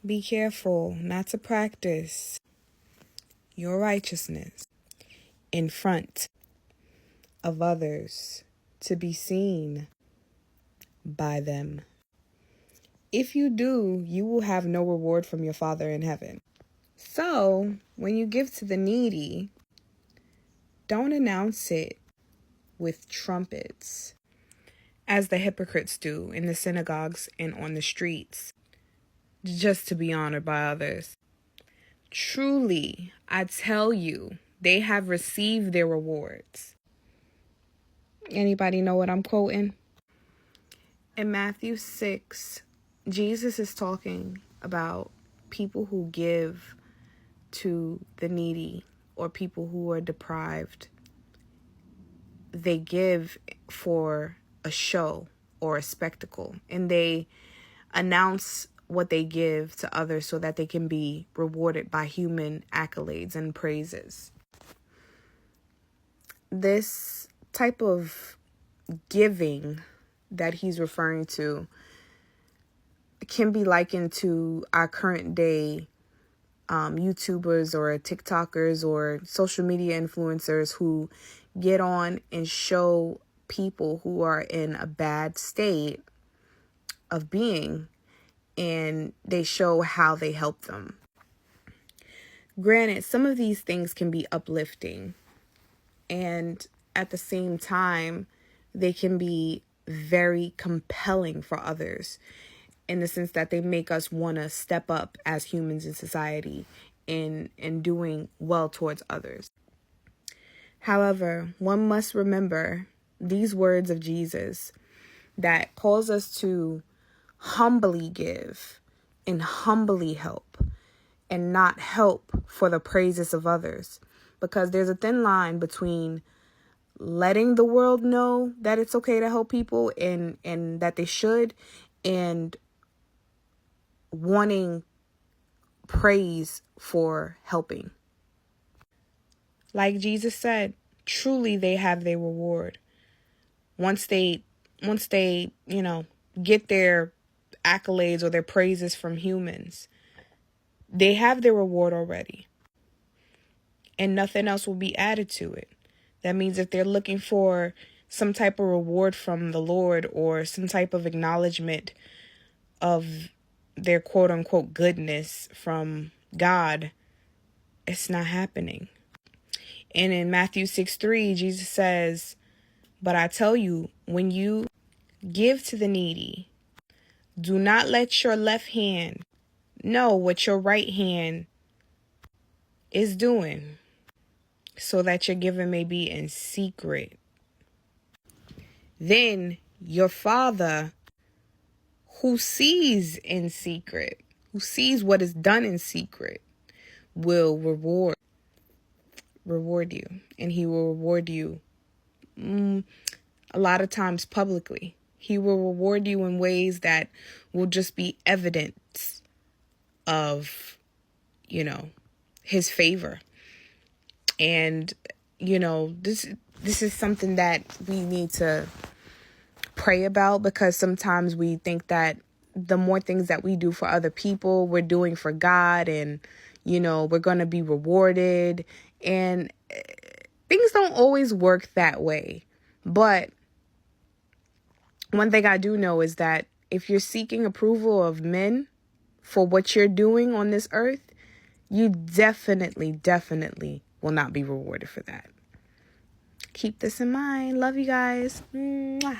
Be careful not to practice your righteousness in front of others to be seen by them. If you do, you will have no reward from your Father in heaven. So, when you give to the needy, don't announce it with trumpets, as the hypocrites do in the synagogues and on the streets, just to be honored by others. Truly, I tell you, they have received their rewards. Anybody know what I'm quoting? In Matthew 6, Jesus is talking about people who give to the needy or people who are deprived. They give for a show or a spectacle, and they announce what they give to others so that they can be rewarded by human accolades and praises. This type of giving that he's referring to can be likened to our current day YouTubers or TikTokers or social media influencers who get on and show people who are in a bad state of being, and they show how they help them. Granted, some of these things can be uplifting, and at the same time, they can be very compelling for others in the sense that they make us want to step up as humans in society in doing well towards others. However, one must remember these words of Jesus that calls us to humbly give and humbly help and not help for the praises of others. Because there's a thin line between letting the world know that it's okay to help people and that they should, and wanting praise for helping. Like Jesus said, truly they have their reward. Once they, get their accolades or their praises from humans, they have their reward already. And nothing else will be added to it. That means if they're looking for some type of reward from the Lord or some type of acknowledgement of their quote unquote goodness from God, it's not happening. And in Matthew 6:3, Jesus says, "But I tell you, when you give to the needy, do not let your left hand know what your right hand is doing, so that your giving may be in secret. Then your Father who sees in secret, who sees what is done in secret, will reward you. And he will reward you a lot of times publicly. He will reward you in ways that will just be evidence of, his favor. And, this is something that we need to pray about, because sometimes we think that the more things that we do for other people, we're doing for God, and, we're going to be rewarded. And things don't always work that way. But one thing I do know is that if you're seeking approval of men for what you're doing on this earth, you definitely will not be rewarded for that. Keep this in mind. Love you guys. Mwah.